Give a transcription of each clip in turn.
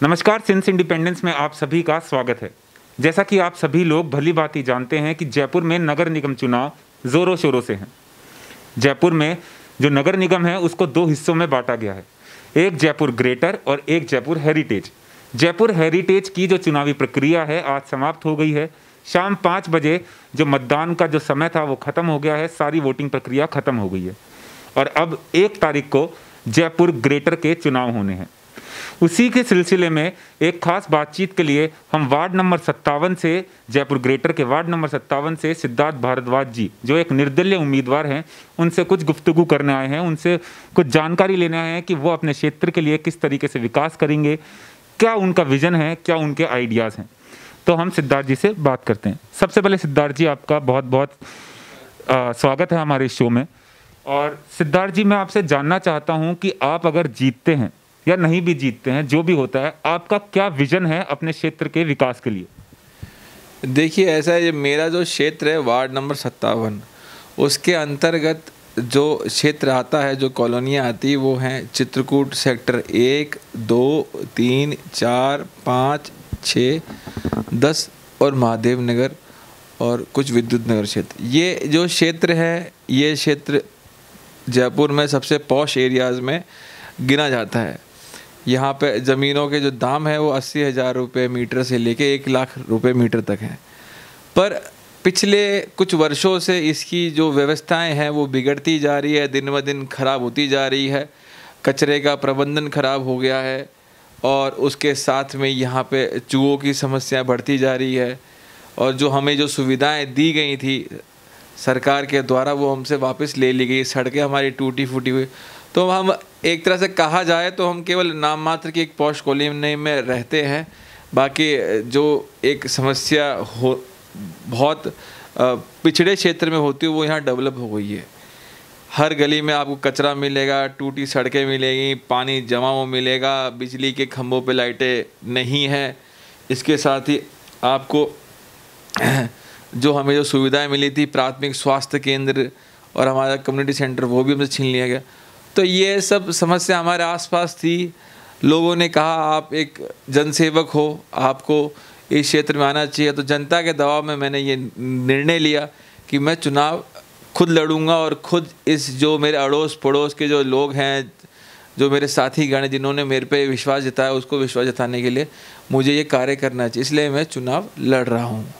नमस्कार, since independence में आप सभी का स्वागत है। जैसा कि आप सभी लोग भली भांति जानते हैं कि जयपुर में नगर निगम चुनाव ज़ोरों शोरों से हैं। जयपुर में जो नगर निगम है उसको दो हिस्सों में बांटा गया है, एक जयपुर ग्रेटर और एक जयपुर हेरिटेज। जयपुर हेरिटेज की जो चुनावी प्रक्रिया है आज समाप्त हो गई है। शाम 5 बजे जो मतदान का जो समय था वो ख़त्म हो गया है, सारी वोटिंग प्रक्रिया ख़त्म हो गई है और अब 1 तारीख को जयपुर ग्रेटर के चुनाव होने हैं। उसी के सिलसिले में एक खास बातचीत के लिए हम वार्ड नंबर 57 से, जयपुर ग्रेटर के वार्ड नंबर 57 से सिद्धार्थ भारद्वाज जी, जो एक निर्दलीय उम्मीदवार हैं, उनसे कुछ गुफ्तगू करने आए हैं, उनसे कुछ जानकारी लेने आए हैं कि वो अपने क्षेत्र के लिए किस तरीके से विकास करेंगे, क्या उनका विजन है, क्या उनके आइडियाज़ हैं। तो हम सिद्धार्थ जी से बात करते हैं। सबसे पहले सिद्धार्थ जी, आपका बहुत बहुत स्वागत है हमारे शो में। और सिद्धार्थ जी, मैं आपसे जानना चाहता हूँ कि आप अगर जीतते हैं या नहीं भी जीतते हैं, जो भी होता है, आपका क्या विजन है अपने क्षेत्र के विकास के लिए? देखिए, ऐसा है, मेरा जो क्षेत्र है वार्ड नंबर 57, उसके अंतर्गत जो क्षेत्र आता है, जो कॉलोनियाँ आती है, वो हैं चित्रकूट सेक्टर 1, 2, 3, 4, 5, 6, 10 और महादेव नगर और कुछ विद्युत नगर क्षेत्र। ये जो क्षेत्र है, ये क्षेत्र जयपुर में सबसे पॉश एरियाज़ में गिना जाता है। यहाँ पे ज़मीनों के जो दाम है वो 80,000 रुपये मीटर से लेके 1 लाख रुपये मीटर तक हैं। पर पिछले कुछ वर्षों से इसकी जो व्यवस्थाएं हैं वो बिगड़ती जा रही है, दिन ब दिन ख़राब होती जा रही है। कचरे का प्रबंधन ख़राब हो गया है और उसके साथ में यहाँ पे चूहों की समस्या बढ़ती जा रही है और जो हमें जो सुविधाएं दी गई थी सरकार के द्वारा वो हमसे वापस ले ली गई। सड़कें हमारी टूटी फूटी हुई, तो हम एक तरह से कहा जाए तो हम केवल नाम मात्र की एक पॉश कॉलोनी में रहते हैं। बाकी जो एक समस्या हो बहुत पिछड़े क्षेत्र में होती है वो यहाँ डेवलप हो गई है। हर गली में आपको कचरा मिलेगा, टूटी सड़कें मिलेगी, पानी जमा हुआ मिलेगा, बिजली के खंभों पे लाइटें नहीं हैं। इसके साथ ही आपको जो हमें जो सुविधाएं मिली थी, प्राथमिक स्वास्थ्य केंद्र और हमारा कम्युनिटी सेंटर, वो भी हमसे छीन लिया गया। तो ये सब समस्या हमारे आसपास थी। लोगों ने कहा आप एक जनसेवक हो, आपको इस क्षेत्र में आना चाहिए। तो जनता के दबाव में मैंने ये निर्णय लिया कि मैं चुनाव खुद लड़ूंगा और खुद इस जो मेरे अड़ोस पड़ोस के जो लोग हैं, जो मेरे साथी गण जिन्होंने मेरे पे विश्वास जताया, उसको विश्वास जताने के लिए मुझे ये कार्य करना चाहिए, इसलिए मैं चुनाव लड़ रहा हूँ।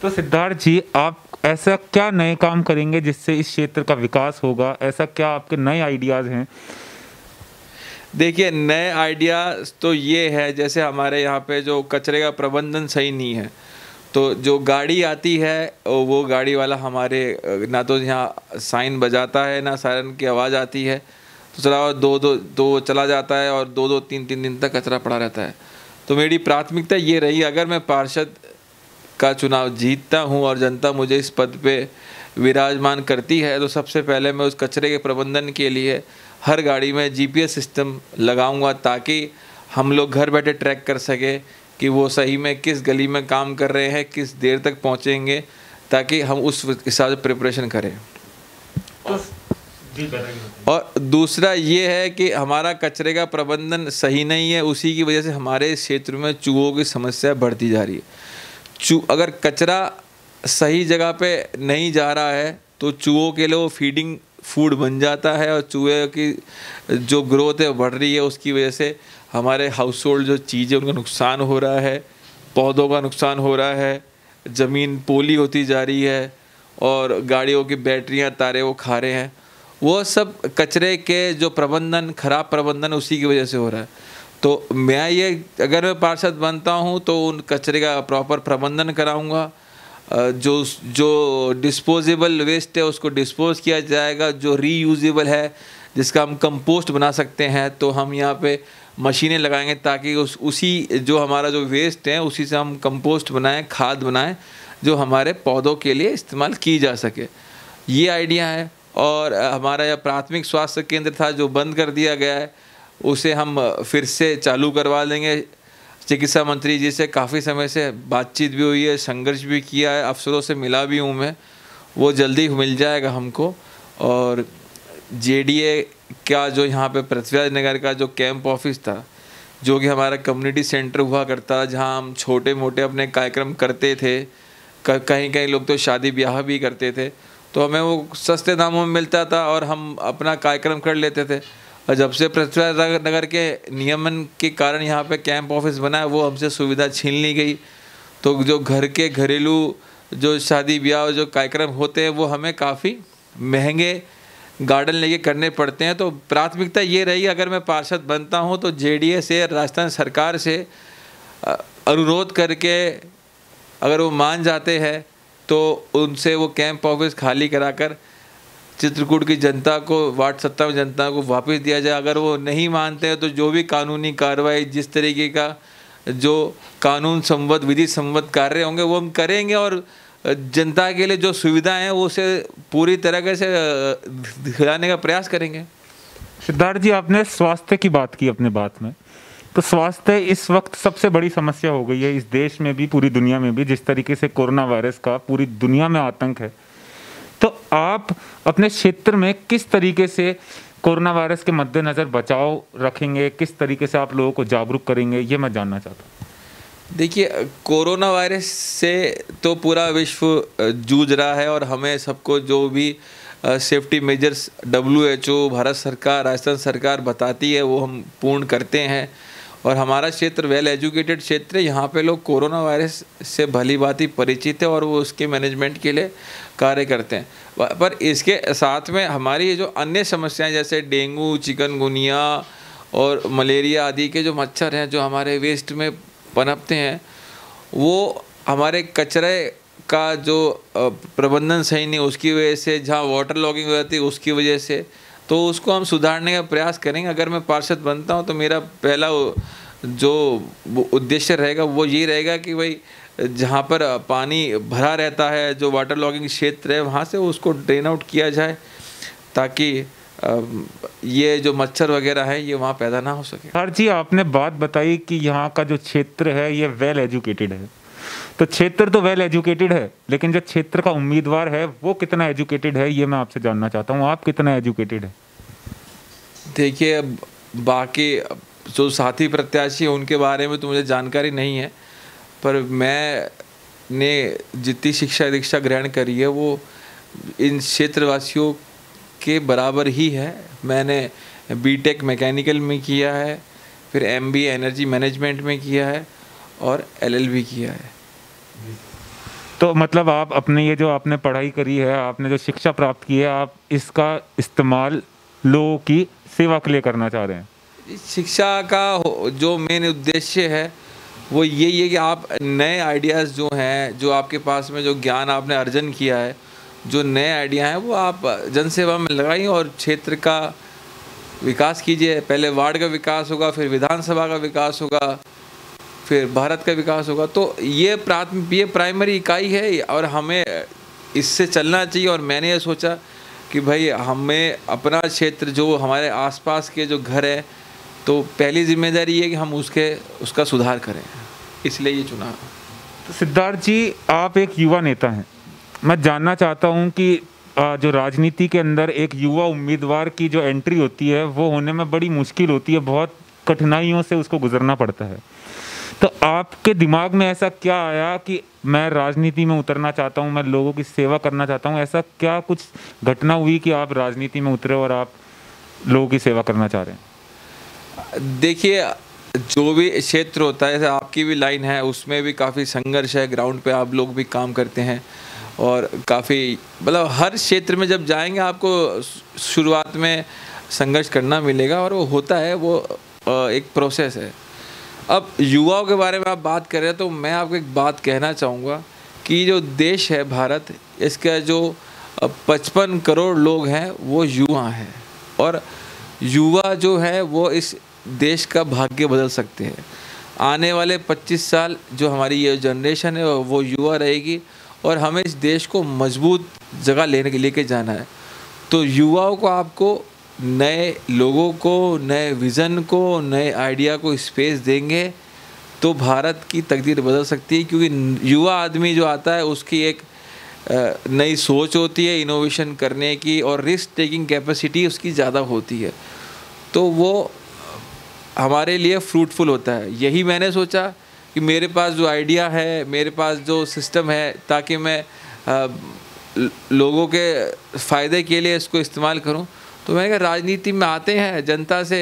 तो सिद्धार्थ जी, आप ऐसा क्या नए काम करेंगे जिससे इस क्षेत्र का विकास होगा? ऐसा क्या आपके नए आइडियाज़ हैं? देखिए, नए आइडियाज़ तो ये है, जैसे हमारे यहाँ पे जो कचरे का प्रबंधन सही नहीं है, तो जो गाड़ी आती है वो गाड़ी वाला हमारे ना तो यहाँ साइन बजाता है, ना सायरन की आवाज़ आती है, तो चला दो चला जाता है और 2-3 दिन तक कचरा पड़ा रहता है। तो मेरी प्राथमिकता ये रही, अगर मैं पार्षद का चुनाव जीतता हूँ और जनता मुझे इस पद पे विराजमान करती है, तो सबसे पहले मैं उस कचरे के प्रबंधन के लिए हर गाड़ी में GPS सिस्टम लगाऊंगा, ताकि हम लोग घर बैठे ट्रैक कर सके कि वो सही में किस गली में काम कर रहे हैं, किस देर तक पहुँचेंगे, ताकि हम उस हिसाब से प्रिपरेशन करें। और दूसरा ये है कि हमारा कचरे का प्रबंधन सही नहीं है, उसी की वजह से हमारे क्षेत्र में चूहों की समस्या बढ़ती जा रही है। अगर कचरा सही जगह पे नहीं जा रहा है तो चूहों के लिए वो फीडिंग फूड बन जाता है और चूहे की जो ग्रोथ है बढ़ रही है, उसकी वजह से हमारे हाउस होल्ड जो चीज़ें उनका नुकसान हो रहा है, पौधों का नुकसान हो रहा है, ज़मीन पोली होती जा रही है और गाड़ियों की बैटरियां तारे वो खा रहे हैं। वो सब कचरे के जो प्रबंधन, खराब प्रबंधन, उसी की वजह से हो रहा है। तो मैं ये, अगर मैं पार्षद बनता हूँ तो उन कचरे का प्रॉपर प्रबंधन कराऊंगा। जो डिस्पोजेबल वेस्ट है उसको डिस्पोज किया जाएगा, जो रीयूजेबल है जिसका हम कंपोस्ट बना सकते हैं, तो हम यहाँ पे मशीनें लगाएंगे ताकि उसी जो हमारा जो वेस्ट है उसी से हम कंपोस्ट बनाएं, खाद बनाएं, जो हमारे पौधों के लिए इस्तेमाल की जा सके। ये आइडिया है। और हमारा यह प्राथमिक स्वास्थ्य केंद्र था जो बंद कर दिया गया है, उसे हम फिर से चालू करवा देंगे। चिकित्सा मंत्री जी से काफ़ी समय से बातचीत भी हुई है, संघर्ष भी किया है, अफसरों से मिला भी हूँ मैं, वो जल्दी मिल जाएगा हमको। और JDA का जो यहाँ पे पृथ्वीराज नगर का जो कैंप ऑफिस था, जो कि हमारा कम्युनिटी सेंटर हुआ करता, जहाँ हम छोटे मोटे अपने कार्यक्रम करते थे। कहीं कहीं लोग तो शादी ब्याह भी करते थे, तो हमें वो सस्ते दामों में मिलता था और हम अपना कार्यक्रम कर लेते थे। और जब से पृथ्वीराज नगर के नियमन के कारण यहाँ पे कैंप ऑफिस बना है, वो हमसे सुविधा छीन ली गई। तो जो घर के घरेलू जो शादी ब्याह जो कार्यक्रम होते हैं वो हमें काफ़ी महंगे गार्डन लेके करने पड़ते हैं। तो प्राथमिकता ये रही, अगर मैं पार्षद बनता हूँ तो जेडीएस से, राजस्थान सरकार से अनुरोध करके अगर वो मान जाते हैं तो उनसे वो कैंप ऑफिस खाली कराकर चित्रकूट की जनता को, वार्ड 57 जनता को वापस दिया जाए। अगर वो नहीं मानते हैं तो जो भी कानूनी कार्रवाई, जिस तरीके का जो कानून संबद्ध, विधि संबद्ध कार्य होंगे वो हम करेंगे और जनता के लिए जो सुविधाएं हैं वो उसे पूरी तरह से दिलाने का प्रयास करेंगे। सिद्धार्थ जी, आपने स्वास्थ्य की बात की अपने बात में, तो स्वास्थ्य इस वक्त सबसे बड़ी समस्या हो गई है इस देश में भी, पूरी दुनिया में भी। जिस तरीके से कोरोना वायरस का पूरी दुनिया में आतंक है, तो आप अपने क्षेत्र में किस तरीके से कोरोना वायरस के मद्देनज़र बचाव रखेंगे, किस तरीके से आप लोगों को जागरूक करेंगे, ये मैं जानना चाहता हूँ। देखिए, कोरोना वायरस से तो पूरा विश्व जूझ रहा है और हमें सबको जो भी सेफ्टी मेजर्स WHO, भारत सरकार, राजस्थान सरकार बताती है वो हम पूर्ण करते हैं। और हमारा क्षेत्र वेल एजुकेटेड क्षेत्र है, यहाँ पे लोग कोरोना वायरस से भली भांति परिचित है और वो उसके मैनेजमेंट के लिए कार्य करते हैं। पर इसके साथ में हमारी जो अन्य समस्याएं जैसे डेंगू, चिकनगुनिया और मलेरिया आदि के जो मच्छर हैं जो हमारे वेस्ट में पनपते हैं, वो हमारे कचरे का जो प्रबंधन सही नहीं, उसकी वजह से, जहाँ वाटर लॉगिंग हो जाती है उसकी वजह से, तो उसको हम सुधारने का प्रयास करेंगे। अगर मैं पार्षद बनता हूँ तो मेरा पहला जो उद्देश्य रहेगा वो ये रहेगा कि भाई जहाँ पर पानी भरा रहता है, जो वाटर लॉगिंग क्षेत्र है, वहाँ से उसको ड्रेन आउट किया जाए ताकि ये जो मच्छर वगैरह है ये वहाँ पैदा ना हो सके। सर जी, आपने बात बताई कि यहाँ का जो क्षेत्र है ये वेल एजुकेटेड है, तो क्षेत्र तो वेल एजुकेटेड है, लेकिन जो क्षेत्र का उम्मीदवार है वो कितना एजुकेटेड है, ये मैं आपसे जानना चाहता हूँ। आप कितना एजुकेटेड है? देखिए, बाकी जो साथी प्रत्याशी हैं उनके बारे में तो मुझे जानकारी नहीं है, पर मैंने जितनी शिक्षा दीक्षा ग्रहण करी है वो इन क्षेत्रवासियों के बराबर ही है। मैंने बीटेक मैकेनिकल में किया है, फिर MBA एनर्जी मैनेजमेंट में किया है और LLB किया है। तो मतलब आप अपने ये जो आपने पढ़ाई करी है, आपने जो शिक्षा प्राप्त की है, आप इसका इस्तेमाल लोगों की सेवा के लिए करना चाह रहे हैं? शिक्षा का जो मेन उद्देश्य है वो यही है कि आप नए आइडियाज़ जो हैं, जो आपके पास में जो ज्ञान आपने अर्जन किया है, जो नए आइडिया हैं वो आप जनसेवा में लगाइए और क्षेत्र का विकास कीजिए। पहले वार्ड का विकास होगा, फिर विधानसभा का विकास होगा, फिर भारत का विकास होगा। तो ये प्राइमरी इकाई है और हमें इससे चलना चाहिए। और मैंने ये सोचा कि भाई हमें अपना क्षेत्र, जो हमारे आसपास के जो घर है, तो पहली जिम्मेदारी ये है कि हम उसका सुधार करें, इसलिए ये चुना। तो सिद्धार्थ जी, आप एक युवा नेता हैं, मैं जानना चाहता हूं कि जो राजनीति के अंदर एक युवा उम्मीदवार की जो एंट्री होती है वो होने में बड़ी मुश्किल होती है, बहुत कठिनाइयों से उसको गुजरना पड़ता है। तो आपके दिमाग में ऐसा क्या आया कि मैं राजनीति में उतरना चाहता हूं, मैं लोगों की सेवा करना चाहता हूं? ऐसा क्या कुछ घटना हुई कि आप राजनीति में उतरे और आप लोगों की सेवा करना चाह रहे हैं? देखिए, जो भी क्षेत्र होता है, जैसे आपकी भी लाइन है, उसमें भी काफ़ी संघर्ष है, ग्राउंड पे आप लोग भी काम करते हैं और काफ़ी मतलब हर क्षेत्र में जब जाएंगे आपको शुरुआत में संघर्ष करना मिलेगा और वो होता है, वो एक प्रोसेस है। अब युवाओं के बारे में आप बात कर रहे हैं तो मैं आपको एक बात कहना चाहूँगा कि जो देश है भारत, इसका जो 55 करोड़ लोग हैं वो युवा हैं और युवा जो है वो इस देश का भाग्य बदल सकते हैं। आने वाले 25 साल जो हमारी ये जनरेशन है वो युवा रहेगी और हमें इस देश को मजबूत जगह लेके जाना है। तो युवाओं को, आपको नए लोगों को, नए विज़न को, नए आइडिया को स्पेस देंगे तो भारत की तकदीर बदल सकती है। क्योंकि युवा आदमी जो आता है उसकी एक नई सोच होती है इनोवेशन करने की और रिस्क टेकिंग कैपेसिटी उसकी ज़्यादा होती है। तो वो हमारे लिए फ्रूटफुल होता है। यही मैंने सोचा कि मेरे पास जो आइडिया है, मेरे पास जो सिस्टम है, ताकि मैं लोगों के फ़ायदे के लिए इसको इस्तेमाल करूं। तो मैंने कहा राजनीति में आते हैं, जनता से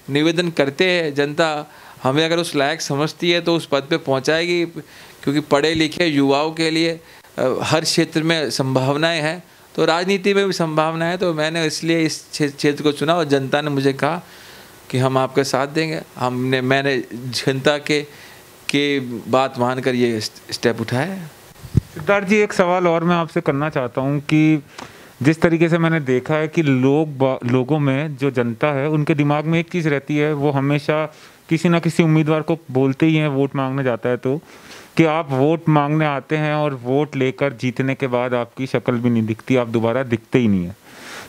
निवेदन करते हैं, जनता हमें अगर उस लायक समझती है तो उस पद पे पहुंचाएगी, क्योंकि पढ़े लिखे युवाओं के लिए हर क्षेत्र में संभावनाएं हैं, तो राजनीति में भी संभावना है। तो मैंने इसलिए इस क्षेत्र को चुना और जनता ने मुझे कहा कि हम आपके साथ देंगे। मैंने जनता के बात मानकर ये स्टेप उठाया है। सिद्धार्थ जी, एक सवाल और मैं आपसे करना चाहता हूँ कि जिस तरीके से मैंने देखा है कि लोगों में जो जनता है उनके दिमाग में एक चीज़ रहती है, वो हमेशा किसी ना किसी उम्मीदवार को बोलते ही हैं वोट मांगने जाता है तो कि आप वोट मांगने आते हैं और वोट लेकर जीतने के बाद आपकी शक्ल भी नहीं दिखती, आप दोबारा दिखते ही नहीं है।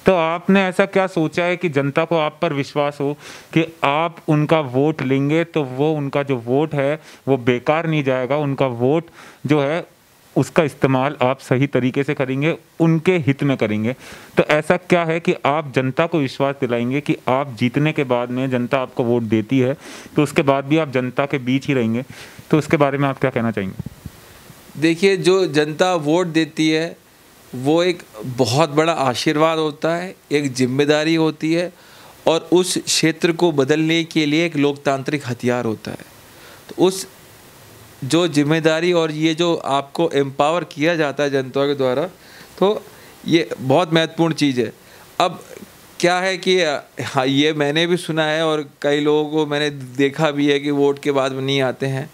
तो आपने ऐसा क्या सोचा है कि जनता को आप पर विश्वास हो कि आप उनका वोट लेंगे तो वो उनका जो वोट है वो बेकार नहीं जाएगा, उनका वोट जो है उसका इस्तेमाल आप सही तरीके से करेंगे, उनके हित में करेंगे। तो ऐसा क्या है कि आप जनता को विश्वास दिलाएंगे कि आप जीतने के बाद में जनता आपको वोट देती है तो उसके बाद भी आप जनता के बीच ही रहेंगे? तो उसके बारे में आप क्या कहना चाहेंगे? देखिए, जो जनता वोट देती है वो एक बहुत बड़ा आशीर्वाद होता है, एक जिम्मेदारी होती है, और उस क्षेत्र को बदलने के लिए एक लोकतांत्रिक हथियार होता है। तो उस जो जिम्मेदारी और ये जो आपको एम्पावर किया जाता है जनता के द्वारा, तो ये बहुत महत्वपूर्ण चीज़ है। अब क्या है कि हाँ, ये मैंने भी सुना है और कई लोगों को मैंने देखा भी है कि वोट के बाद नहीं आते हैं,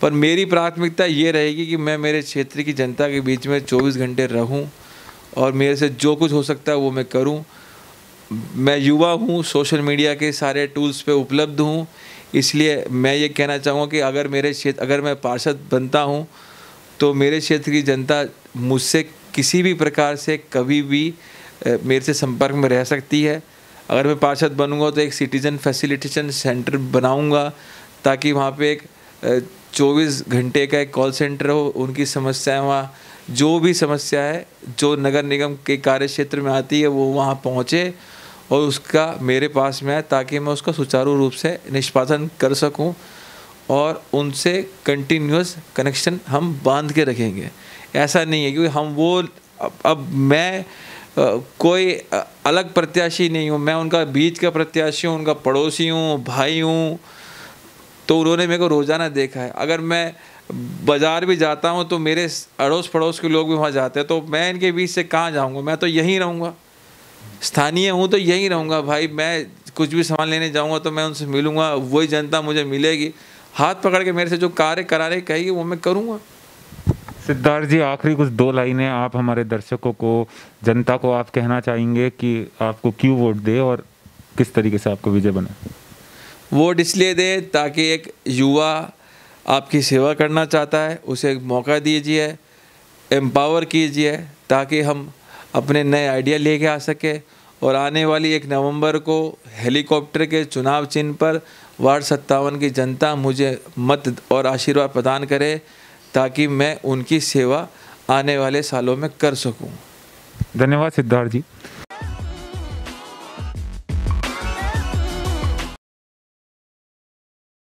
पर मेरी प्राथमिकता ये रहेगी कि मैं मेरे क्षेत्र की जनता के बीच में 24 घंटे रहूं और मेरे से जो कुछ हो सकता है वो मैं करूं। मैं युवा हूं, सोशल मीडिया के सारे टूल्स पे उपलब्ध हूं, इसलिए मैं ये कहना चाहूँगा कि अगर मैं पार्षद बनता हूं तो मेरे क्षेत्र की जनता मुझसे किसी भी प्रकार से कभी भी मेरे से संपर्क में रह सकती है। अगर मैं पार्षद बनूंगा तो एक सिटीज़न फैसिलिटेशन सेंटर बनाऊंगा, ताकि वहाँ पे एक 24 घंटे का एक कॉल सेंटर हो। उनकी समस्याएं, वहाँ जो भी समस्या है जो नगर निगम के कार्य क्षेत्र में आती है वो वहाँ पहुँचे और उसका मेरे पास में आए, ताकि मैं उसका सुचारू रूप से निष्पादन कर सकूं और उनसे कंटिन्यूअस कनेक्शन हम बांध के रखेंगे। ऐसा नहीं है क्योंकि हम वो अब मैं कोई अलग प्रत्याशी नहीं हूँ, मैं उनका बीच का प्रत्याशी हूँ, उनका पड़ोसी हूँ, भाई हूँ। तो उन्होंने मेरे को रोज़ाना देखा है। अगर मैं बाज़ार भी जाता हूँ तो मेरे अड़ोस पड़ोस के लोग भी वहाँ जाते हैं, तो मैं इनके बीच से कहाँ जाऊँगा? मैं तो यहीं रहूँगा, स्थानीय हूँ तो यहीं रहूँगा भाई। मैं कुछ भी सामान लेने जाऊँगा तो मैं उनसे मिलूँगा, वही जनता मुझे मिलेगी, हाथ पकड़ के मेरे से जो कार्य कराने कहेगी वो मैं करूँगा। सिद्धार्थ जी, आखिरी कुछ 2 लाइनें आप हमारे दर्शकों को, जनता को आप कहना चाहेंगे कि आपको क्यों वोट दे और किस तरीके से आपको विजय बने? वोट इसलिए दे ताकि एक युवा आपकी सेवा करना चाहता है, उसे एक मौका दीजिए, एम्पावर कीजिए, ताकि हम अपने नए आइडिया लेके आ सके। और आने वाली 1 नवंबर को हेलीकॉप्टर के चुनाव चिन्ह पर वार्ड 57 की जनता मुझे मत और आशीर्वाद प्रदान करे, ताकि मैं उनकी सेवा आने वाले सालों में कर सकूं। धन्यवाद सिद्धार्थ जी।